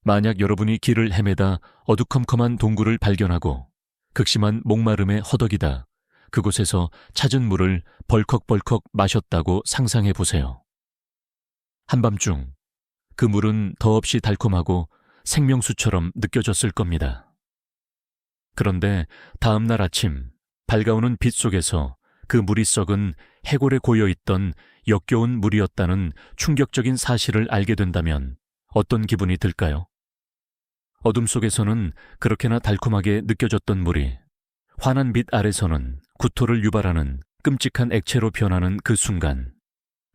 만약 여러분이 길을 헤매다 어두컴컴한 동굴을 발견하고 극심한 목마름에 허덕이다 그곳에서 찾은 물을 벌컥벌컥 마셨다고 상상해 보세요. 한밤중 그 물은 더없이 달콤하고 생명수처럼 느껴졌을 겁니다. 그런데 다음 날 아침 밝아오는 빛 속에서 그 물이 썩은 해골에 고여있던 역겨운 물이었다는 충격적인 사실을 알게 된다면 어떤 기분이 들까요? 어둠 속에서는 그렇게나 달콤하게 느껴졌던 물이 환한 빛 아래서는 구토를 유발하는 끔찍한 액체로 변하는 그 순간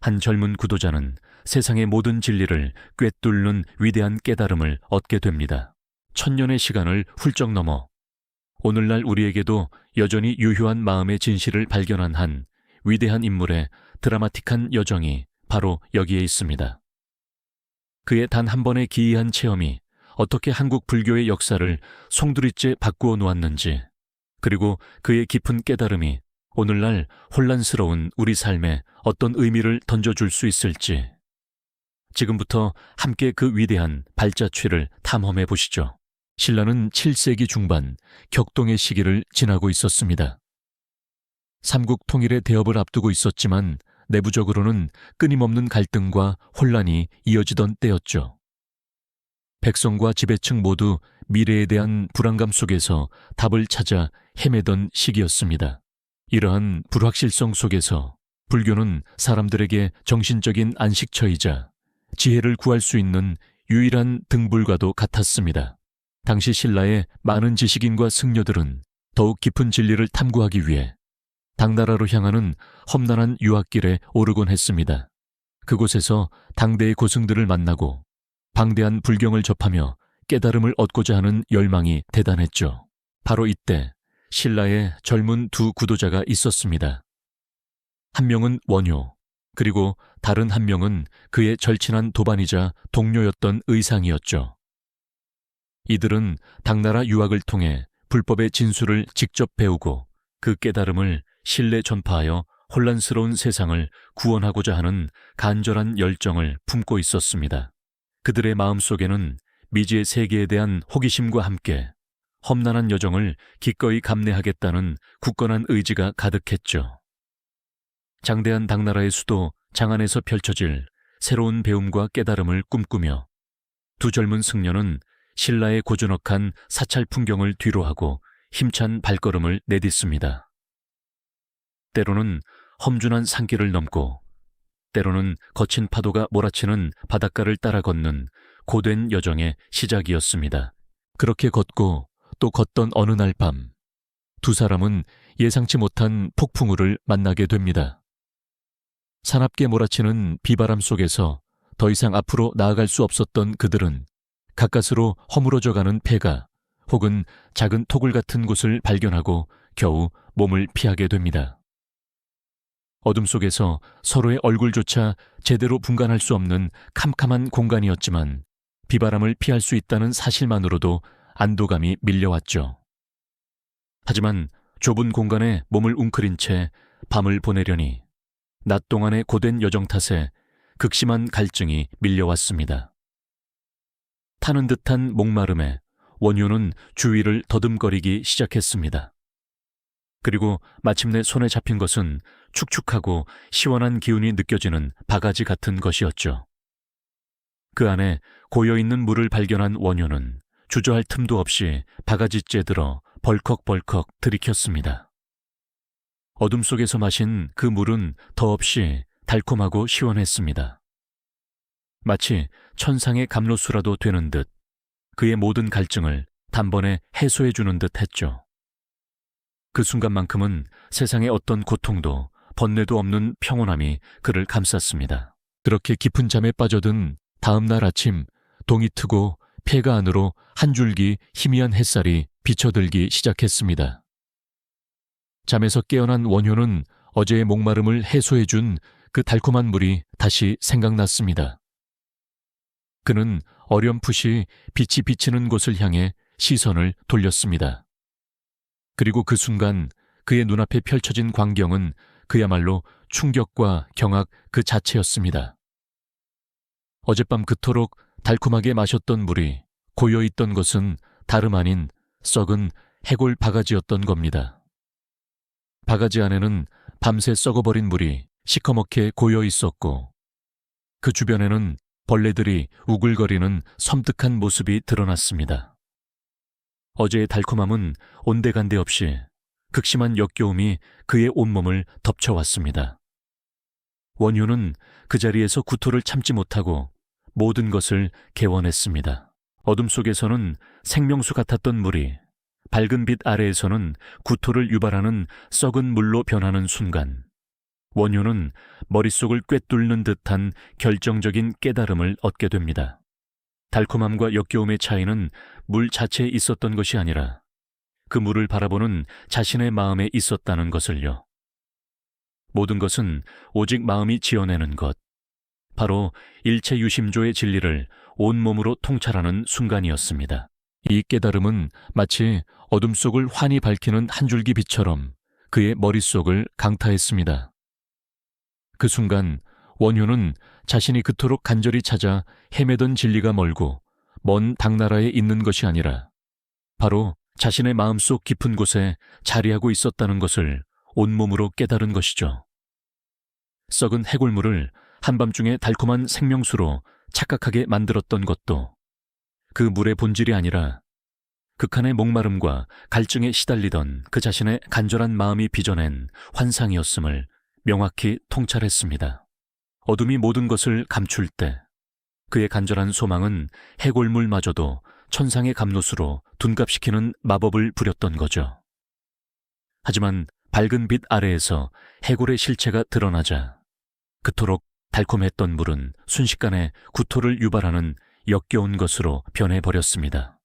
한 젊은 구도자는 세상의 모든 진리를 꿰뚫는 위대한 깨달음을 얻게 됩니다. 천년의 시간을 훌쩍 넘어 오늘날 우리에게도 여전히 유효한 마음의 진실을 발견한 한 위대한 인물의 드라마틱한 여정이 바로 여기에 있습니다. 그의 단 한 번의 기이한 체험이 어떻게 한국 불교의 역사를 송두리째 바꾸어 놓았는지, 그리고 그의 깊은 깨달음이 오늘날 혼란스러운 우리 삶에 어떤 의미를 던져줄 수 있을지, 지금부터 함께 그 위대한 발자취를 탐험해 보시죠. 신라는 7세기 중반 격동의 시기를 지나고 있었습니다. 삼국 통일의 대업을 앞두고 있었지만 내부적으로는 끊임없는 갈등과 혼란이 이어지던 때였죠. 백성과 지배층 모두 미래에 대한 불안감 속에서 답을 찾아 헤매던 시기였습니다. 이러한 불확실성 속에서 불교는 사람들에게 정신적인 안식처이자 지혜를 구할 수 있는 유일한 등불과도 같았습니다. 당시 신라의 많은 지식인과 승려들은 더욱 깊은 진리를 탐구하기 위해 당나라로 향하는 험난한 유학길에 오르곤 했습니다. 그곳에서 당대의 고승들을 만나고 방대한 불경을 접하며 깨달음을 얻고자 하는 열망이 대단했죠. 바로 이때 신라에 젊은 두 구도자가 있었습니다. 한 명은 원효, 그리고 다른 한 명은 그의 절친한 도반이자 동료였던 의상이었죠. 이들은 당나라 유학을 통해 불법의 진수를 직접 배우고 그 깨달음을 신뢰 전파하여 혼란스러운 세상을 구원하고자 하는 간절한 열정을 품고 있었습니다. 그들의 마음속에는 미지의 세계에 대한 호기심과 함께 험난한 여정을 기꺼이 감내하겠다는 굳건한 의지가 가득했죠. 장대한 당나라의 수도 장안에서 펼쳐질 새로운 배움과 깨달음을 꿈꾸며 두 젊은 승려는 신라의 고즈넉한 사찰 풍경을 뒤로하고 힘찬 발걸음을 내딛습니다. 때로는 험준한 산길을 넘고 때로는 거친 파도가 몰아치는 바닷가를 따라 걷는 고된 여정의 시작이었습니다. 그렇게 걷고 또 걷던 어느 날 밤, 두 사람은 예상치 못한 폭풍우를 만나게 됩니다. 사납게 몰아치는 비바람 속에서 더 이상 앞으로 나아갈 수 없었던 그들은 가까스로 허물어져가는 폐가 혹은 작은 토굴 같은 곳을 발견하고 겨우 몸을 피하게 됩니다. 어둠 속에서 서로의 얼굴조차 제대로 분간할 수 없는 캄캄한 공간이었지만 비바람을 피할 수 있다는 사실만으로도 안도감이 밀려왔죠. 하지만 좁은 공간에 몸을 웅크린 채 밤을 보내려니 낮 동안의 고된 여정 탓에 극심한 갈증이 밀려왔습니다. 타는 듯한 목마름에 원효는 주위를 더듬거리기 시작했습니다. 그리고 마침내 손에 잡힌 것은 축축하고 시원한 기운이 느껴지는 바가지 같은 것이었죠. 그 안에 고여있는 물을 발견한 원효는 주저할 틈도 없이 바가지째 들어 벌컥벌컥 들이켰습니다. 어둠 속에서 마신 그 물은 더없이 달콤하고 시원했습니다. 마치 천상의 감로수라도 되는 듯 그의 모든 갈증을 단번에 해소해주는 듯 했죠. 그 순간만큼은 세상의 어떤 고통도 번뇌도 없는 평온함이 그를 감쌌습니다. 그렇게 깊은 잠에 빠져든 다음 날 아침, 동이 트고 폐가 안으로 한 줄기 희미한 햇살이 비쳐들기 시작했습니다. 잠에서 깨어난 원효는 어제의 목마름을 해소해준 그 달콤한 물이 다시 생각났습니다. 그는 어렴풋이 빛이 비치는 곳을 향해 시선을 돌렸습니다. 그리고 그 순간 그의 눈앞에 펼쳐진 광경은 그야말로 충격과 경악 그 자체였습니다. 어젯밤 그토록 달콤하게 마셨던 물이 고여있던 것은 다름 아닌 썩은 해골 바가지였던 겁니다. 바가지 안에는 밤새 썩어버린 물이 시커멓게 고여 있었고 그 주변에는 벌레들이 우글거리는 섬뜩한 모습이 드러났습니다. 어제의 달콤함은 온데간데 없이 극심한 역겨움이 그의 온몸을 덮쳐왔습니다. 원효는 그 자리에서 구토를 참지 못하고 모든 것을 개원했습니다. 어둠 속에서는 생명수 같았던 물이 밝은 빛 아래에서는 구토를 유발하는 썩은 물로 변하는 순간 원효는 머릿속을 꿰뚫는 듯한 결정적인 깨달음을 얻게 됩니다. 달콤함과 역겨움의 차이는 물 자체에 있었던 것이 아니라 그 물을 바라보는 자신의 마음에 있었다는 것을요. 모든 것은 오직 마음이 지어내는 것, 바로 일체 유심조의 진리를 온몸으로 통찰하는 순간이었습니다. 이 깨달음은 마치 어둠 속을 환히 밝히는 한 줄기 빛처럼 그의 머릿속을 강타했습니다. 그 순간 원효는 자신이 그토록 간절히 찾아 헤매던 진리가 멀고 먼 당나라에 있는 것이 아니라 바로 자신의 마음속 깊은 곳에 자리하고 있었다는 것을 온몸으로 깨달은 것이죠. 썩은 해골물을 한밤중에 달콤한 생명수로 착각하게 만들었던 것도 그 물의 본질이 아니라 극한의 목마름과 갈증에 시달리던 그 자신의 간절한 마음이 빚어낸 환상이었음을 명확히 통찰했습니다. 어둠이 모든 것을 감출 때 그의 간절한 소망은 해골물마저도 천상의 감롯으로 둔갑시키는 마법을 부렸던 거죠. 하지만 밝은 빛 아래에서 해골의 실체가 드러나자 그토록 달콤했던 물은 순식간에 구토를 유발하는 역겨운 것으로 변해버렸습니다.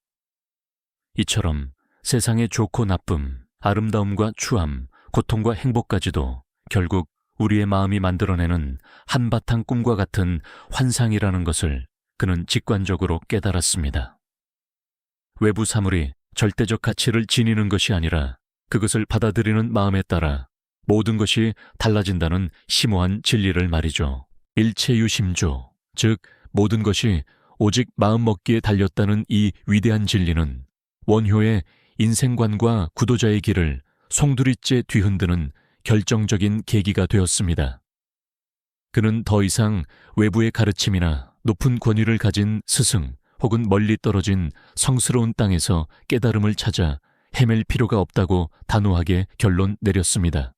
이처럼 세상의 좋고 나쁨, 아름다움과 추함, 고통과 행복까지도 결국 우리의 마음이 만들어내는 한바탕 꿈과 같은 환상이라는 것을 그는 직관적으로 깨달았습니다. 외부 사물이 절대적 가치를 지니는 것이 아니라 그것을 받아들이는 마음에 따라 모든 것이 달라진다는 심오한 진리를 말이죠. 일체유심조, 즉 모든 것이 오직 마음먹기에 달렸다는 이 위대한 진리는 원효의 인생관과 구도자의 길을 송두리째 뒤흔드는 결정적인 계기가 되었습니다. 그는 더 이상 외부의 가르침이나 높은 권위를 가진 스승 혹은 멀리 떨어진 성스러운 땅에서 깨달음을 찾아 헤맬 필요가 없다고 단호하게 결론 내렸습니다.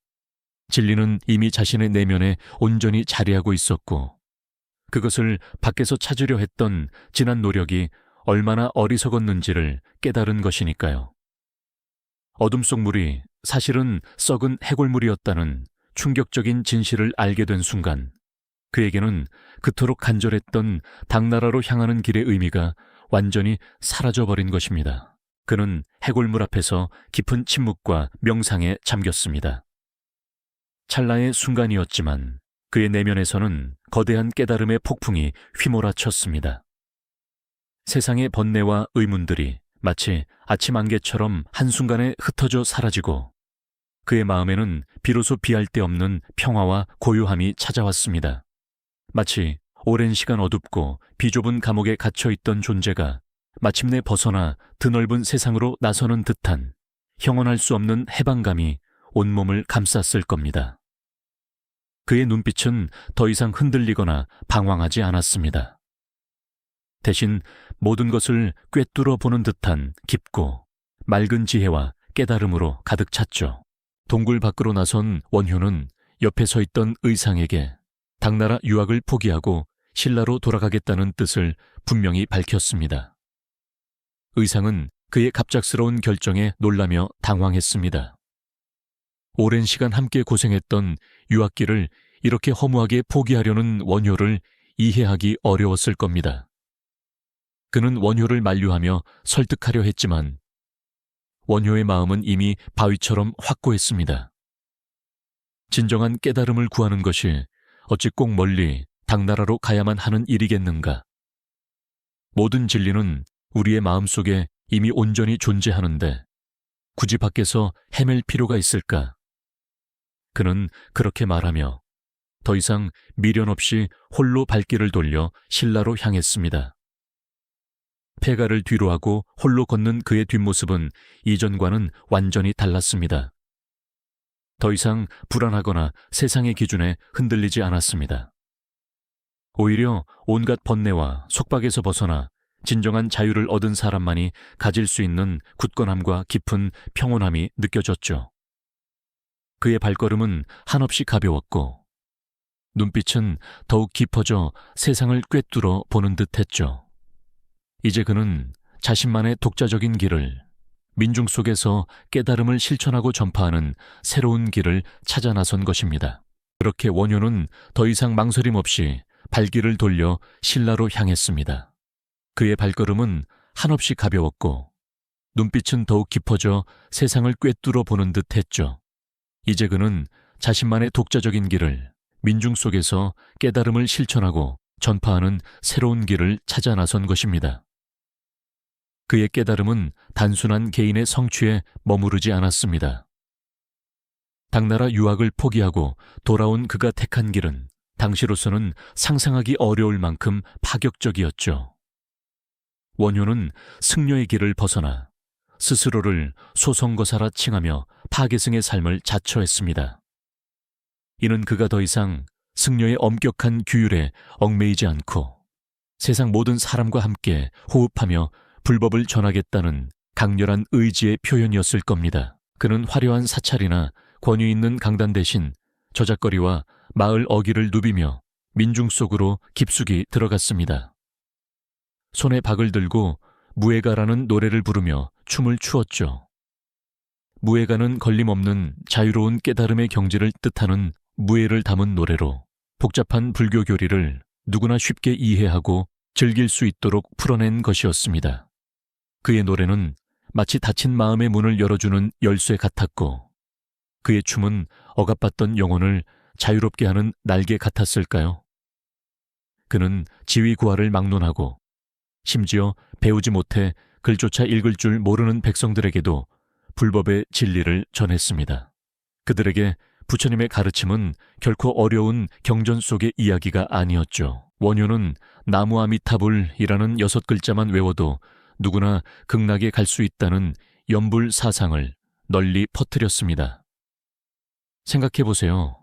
진리는 이미 자신의 내면에 온전히 자리하고 있었고 그것을 밖에서 찾으려 했던 지난 노력이 얼마나 어리석었는지를 깨달은 것이니까요. 어둠 속 물이 사실은 썩은 해골물이었다는 충격적인 진실을 알게 된 순간 그에게는 그토록 간절했던 당나라로 향하는 길의 의미가 완전히 사라져버린 것입니다. 그는 해골물 앞에서 깊은 침묵과 명상에 잠겼습니다. 찰나의 순간이었지만 그의 내면에서는 거대한 깨달음의 폭풍이 휘몰아쳤습니다. 세상의 번뇌와 의문들이 마치 아침 안개처럼 한순간에 흩어져 사라지고 그의 마음에는 비로소 비할 데 없는 평화와 고요함이 찾아왔습니다. 마치 오랜 시간 어둡고 비좁은 감옥에 갇혀있던 존재가 마침내 벗어나 드넓은 세상으로 나서는 듯한 형언할 수 없는 해방감이 온몸을 감쌌을 겁니다. 그의 눈빛은 더 이상 흔들리거나 방황하지 않았습니다. 대신 모든 것을 꿰뚫어 보는 듯한 깊고 맑은 지혜와 깨달음으로 가득 찼죠. 동굴 밖으로 나선 원효는 옆에 서 있던 의상에게 당나라 유학을 포기하고 신라로 돌아가겠다는 뜻을 분명히 밝혔습니다. 의상은 그의 갑작스러운 결정에 놀라며 당황했습니다. 오랜 시간 함께 고생했던 유학길을 이렇게 허무하게 포기하려는 원효를 이해하기 어려웠을 겁니다. 그는 원효를 만류하며 설득하려 했지만 원효의 마음은 이미 바위처럼 확고했습니다. 진정한 깨달음을 구하는 것이 어찌 꼭 멀리 당나라로 가야만 하는 일이겠는가? 모든 진리는 우리의 마음속에 이미 온전히 존재하는데 굳이 밖에서 헤맬 필요가 있을까? 그는 그렇게 말하며 더 이상 미련 없이 홀로 발길을 돌려 신라로 향했습니다. 폐가를 뒤로하고 홀로 걷는 그의 뒷모습은 이전과는 완전히 달랐습니다. 더 이상 불안하거나 세상의 기준에 흔들리지 않았습니다. 오히려 온갖 번뇌와 속박에서 벗어나 진정한 자유를 얻은 사람만이 가질 수 있는 굳건함과 깊은 평온함이 느껴졌죠. 그의 발걸음은 한없이 가벼웠고 눈빛은 더욱 깊어져 세상을 꿰뚫어 보는 듯했죠. 이제 그는 자신만의 독자적인 길을, 민중 속에서 깨달음을 실천하고 전파하는 새로운 길을 찾아 나선 것입니다. 그렇게 원효는 더 이상 망설임 없이 발길을 돌려 신라로 향했습니다. 그의 발걸음은 한없이 가벼웠고 눈빛은 더욱 깊어져 세상을 꿰뚫어 보는 듯 했죠. 이제 그는 자신만의 독자적인 길을, 민중 속에서 깨달음을 실천하고 전파하는 새로운 길을 찾아 나선 것입니다. 그의 깨달음은 단순한 개인의 성취에 머무르지 않았습니다. 당나라 유학을 포기하고 돌아온 그가 택한 길은 당시로서는 상상하기 어려울 만큼 파격적이었죠. 원효는 승려의 길을 벗어나 스스로를 소성거사라 칭하며 파괴승의 삶을 자처했습니다. 이는 그가 더 이상 승려의 엄격한 규율에 얽매이지 않고 세상 모든 사람과 함께 호흡하며 불법을 전하겠다는 강렬한 의지의 표현이었을 겁니다. 그는 화려한 사찰이나 권위 있는 강단 대신 저작거리와 마을 어기를 누비며 민중 속으로 깊숙이 들어갔습니다. 손에 박을 들고 무예가라는 노래를 부르며 춤을 추었죠. 무예가는 걸림없는 자유로운 깨달음의 경지를 뜻하는 무예를 담은 노래로 복잡한 불교 교리를 누구나 쉽게 이해하고 즐길 수 있도록 풀어낸 것이었습니다. 그의 노래는 마치 닫힌 마음의 문을 열어주는 열쇠 같았고 그의 춤은 억압받던 영혼을 자유롭게 하는 날개 같았을까요? 그는 지위구하를 막론하고 심지어 배우지 못해 글조차 읽을 줄 모르는 백성들에게도 불법의 진리를 전했습니다. 그들에게 부처님의 가르침은 결코 어려운 경전 속의 이야기가 아니었죠. 원효는 나무아미타불이라는 6글자만 외워도 누구나 극락에 갈 수 있다는 연불 사상을 널리 퍼뜨렸습니다. 생각해보세요.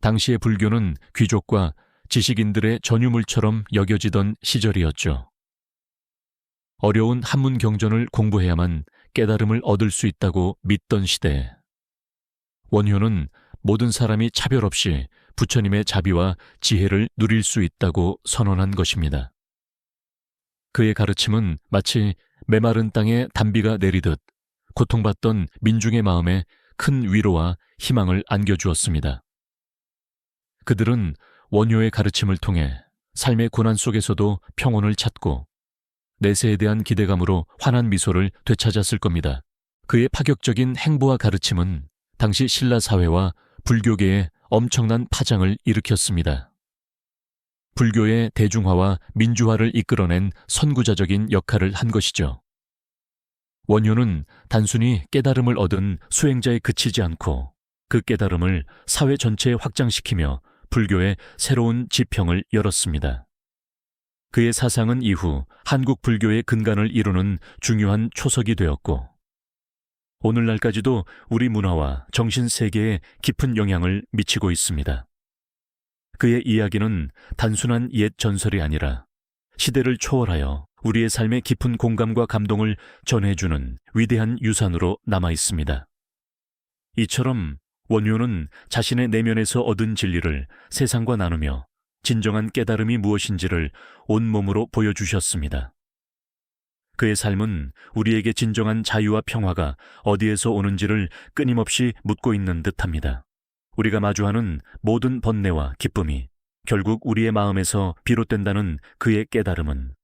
당시의 불교는 귀족과 지식인들의 전유물처럼 여겨지던 시절이었죠. 어려운 한문 경전을 공부해야만 깨달음을 얻을 수 있다고 믿던 시대에 원효는 모든 사람이 차별 없이 부처님의 자비와 지혜를 누릴 수 있다고 선언한 것입니다. 그의 가르침은 마치 메마른 땅에 단비가 내리듯 고통받던 민중의 마음에 큰 위로와 희망을 안겨주었습니다. 그들은 원효의 가르침을 통해 삶의 고난 속에서도 평온을 찾고 내세에 대한 기대감으로 환한 미소를 되찾았을 겁니다. 그의 파격적인 행보와 가르침은 당시 신라 사회와 불교계에 엄청난 파장을 일으켰습니다. 불교의 대중화와 민주화를 이끌어낸 선구자적인 역할을 한 것이죠. 원효는 단순히 깨달음을 얻은 수행자에 그치지 않고 그 깨달음을 사회 전체에 확장시키며 불교의 새로운 지평을 열었습니다. 그의 사상은 이후 한국 불교의 근간을 이루는 중요한 초석이 되었고 오늘날까지도 우리 문화와 정신 세계에 깊은 영향을 미치고 있습니다. 그의 이야기는 단순한 옛 전설이 아니라 시대를 초월하여 우리의 삶에 깊은 공감과 감동을 전해주는 위대한 유산으로 남아 있습니다. 이처럼 원효는 자신의 내면에서 얻은 진리를 세상과 나누며 진정한 깨달음이 무엇인지를 온몸으로 보여주셨습니다. 그의 삶은 우리에게 진정한 자유와 평화가 어디에서 오는지를 끊임없이 묻고 있는 듯합니다. 우리가 마주하는 모든 번뇌와 기쁨이 결국 우리의 마음에서 비롯된다는 그의 깨달음은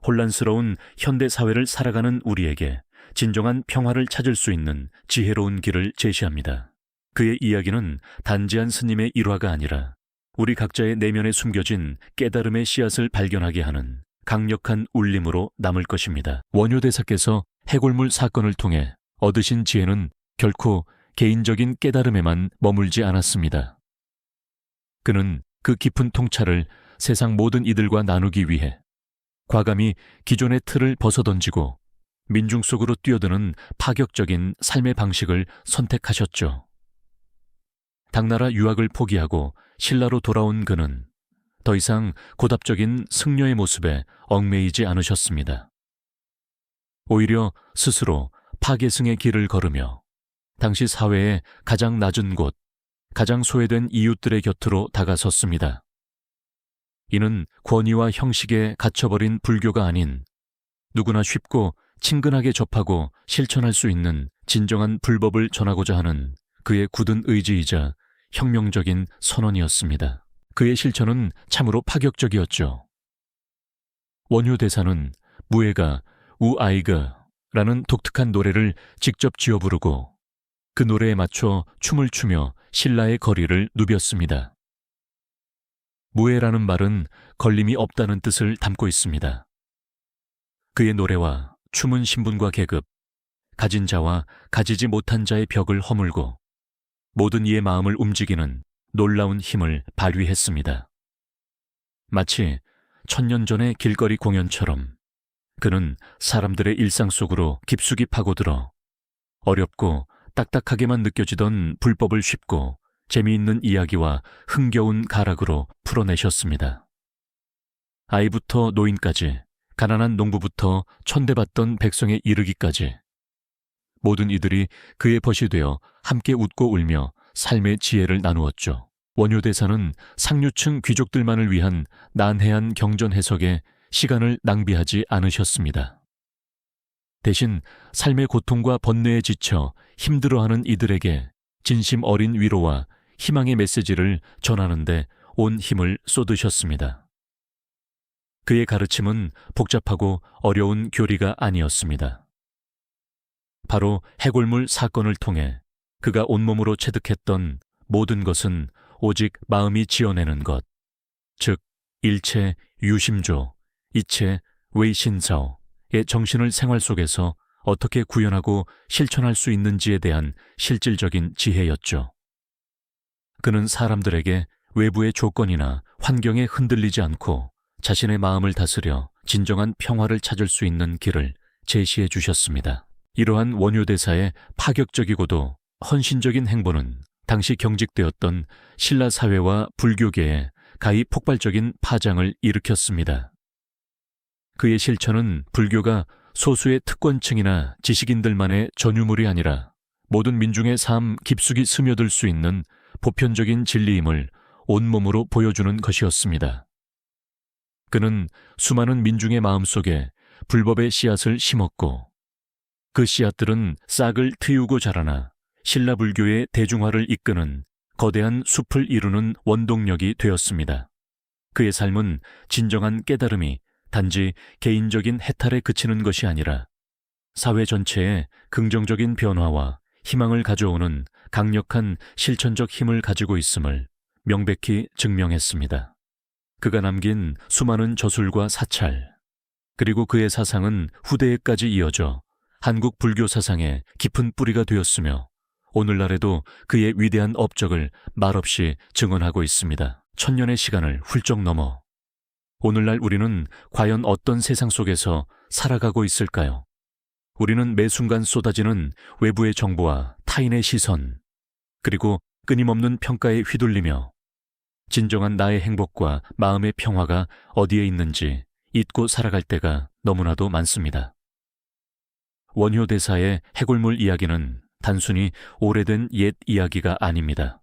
혼란스러운 현대 사회를 살아가는 우리에게 진정한 평화를 찾을 수 있는 지혜로운 길을 제시합니다. 그의 이야기는 단지한 스님의 일화가 아니라 우리 각자의 내면에 숨겨진 깨달음의 씨앗을 발견하게 하는 강력한 울림으로 남을 것입니다. 원효대사께서 해골물 사건을 통해 얻으신 지혜는 결코 개인적인 깨달음에만 머물지 않았습니다. 그는 그 깊은 통찰을 세상 모든 이들과 나누기 위해 과감히 기존의 틀을 벗어던지고 민중 속으로 뛰어드는 파격적인 삶의 방식을 선택하셨죠. 당나라 유학을 포기하고 신라로 돌아온 그는 더 이상 고답적인 승려의 모습에 얽매이지 않으셨습니다. 오히려 스스로 파괴승의 길을 걸으며 당시 사회의 가장 낮은 곳, 가장 소외된 이웃들의 곁으로 다가섰습니다. 이는 권위와 형식에 갇혀버린 불교가 아닌 누구나 쉽고 친근하게 접하고 실천할 수 있는 진정한 불법을 전하고자 하는 그의 굳은 의지이자 혁명적인 선언이었습니다. 그의 실천은 참으로 파격적이었죠. 원효대사는 무예가 우아이그라는 독특한 노래를 직접 지어 부르고 그 노래에 맞춰 춤을 추며 신라의 거리를 누볐습니다. 무예라는 말은 걸림이 없다는 뜻을 담고 있습니다. 그의 노래와 춤은 신분과 계급, 가진 자와 가지지 못한 자의 벽을 허물고 모든 이의 마음을 움직이는 놀라운 힘을 발휘했습니다. 마치 1000년 전의 길거리 공연처럼 그는 사람들의 일상 속으로 깊숙이 파고들어 어렵고 딱딱하게만 느껴지던 불법을 쉽고 재미있는 이야기와 흥겨운 가락으로 풀어내셨습니다. 아이부터 노인까지, 가난한 농부부터 천대받던 백성에 이르기까지 모든 이들이 그의 벗이 되어 함께 웃고 울며 삶의 지혜를 나누었죠. 원효대사는 상류층 귀족들만을 위한 난해한 경전 해석에 시간을 낭비하지 않으셨습니다. 대신 삶의 고통과 번뇌에 지쳐 힘들어하는 이들에게 진심 어린 위로와 희망의 메시지를 전하는 데 온 힘을 쏟으셨습니다. 그의 가르침은 복잡하고 어려운 교리가 아니었습니다. 바로 해골물 사건을 통해 그가 온몸으로 체득했던 모든 것은 오직 마음이 지어내는 것, 즉 일체 유심조, 이체 웨이신사오의 정신을 생활 속에서 어떻게 구현하고 실천할 수 있는지에 대한 실질적인 지혜였죠. 그는 사람들에게 외부의 조건이나 환경에 흔들리지 않고 자신의 마음을 다스려 진정한 평화를 찾을 수 있는 길을 제시해 주셨습니다. 이러한 원효대사의 파격적이고도 헌신적인 행보는 당시 경직되었던 신라 사회와 불교계에 가히 폭발적인 파장을 일으켰습니다. 그의 실천은 불교가 소수의 특권층이나 지식인들만의 전유물이 아니라 모든 민중의 삶 깊숙이 스며들 수 있는 보편적인 진리임을 온몸으로 보여주는 것이었습니다. 그는 수많은 민중의 마음속에 불법의 씨앗을 심었고 그 씨앗들은 싹을 트이우고 자라나 신라 불교의 대중화를 이끄는 거대한 숲을 이루는 원동력이 되었습니다. 그의 삶은 진정한 깨달음이 단지 개인적인 해탈에 그치는 것이 아니라 사회 전체에 긍정적인 변화와 희망을 가져오는 강력한 실천적 힘을 가지고 있음을 명백히 증명했습니다. 그가 남긴 수많은 저술과 사찰, 그리고 그의 사상은 후대에까지 이어져 한국 불교 사상의 깊은 뿌리가 되었으며 오늘날에도 그의 위대한 업적을 말없이 증언하고 있습니다. 1000년의 시간을 훌쩍 넘어 오늘날 우리는 과연 어떤 세상 속에서 살아가고 있을까요? 우리는 매 순간 쏟아지는 외부의 정보와 타인의 시선, 그리고 끊임없는 평가에 휘둘리며 진정한 나의 행복과 마음의 평화가 어디에 있는지 잊고 살아갈 때가 너무나도 많습니다. 원효대사의 해골물 이야기는 단순히 오래된 옛 이야기가 아닙니다.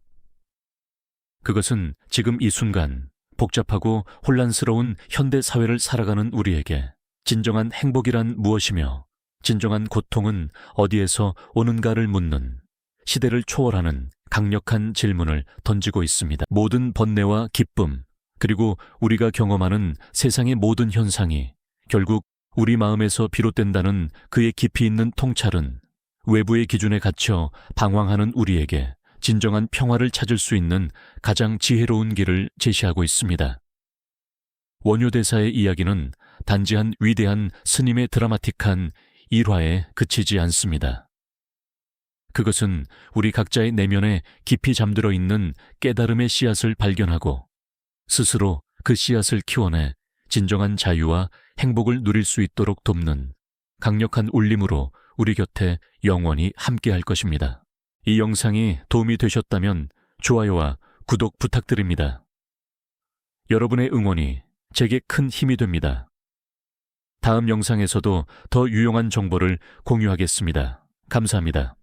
그것은 지금 이 순간 복잡하고 혼란스러운 현대 사회를 살아가는 우리에게 진정한 행복이란 무엇이며 진정한 고통은 어디에서 오는가를 묻는 시대를 초월하는 강력한 질문을 던지고 있습니다. 모든 번뇌와 기쁨, 그리고 우리가 경험하는 세상의 모든 현상이 결국 우리 마음에서 비롯된다는 그의 깊이 있는 통찰은 외부의 기준에 갇혀 방황하는 우리에게 진정한 평화를 찾을 수 있는 가장 지혜로운 길을 제시하고 있습니다. 원효대사의 이야기는 단지 한 위대한 스님의 드라마틱한 일화에 그치지 않습니다. 그것은 우리 각자의 내면에 깊이 잠들어 있는 깨달음의 씨앗을 발견하고 스스로 그 씨앗을 키워내 진정한 자유와 행복을 누릴 수 있도록 돕는 강력한 울림으로 우리 곁에 영원히 함께할 것입니다. 이 영상이 도움이 되셨다면 좋아요와 구독 부탁드립니다. 여러분의 응원이 제게 큰 힘이 됩니다. 다음 영상에서도 더 유용한 정보를 공유하겠습니다. 감사합니다.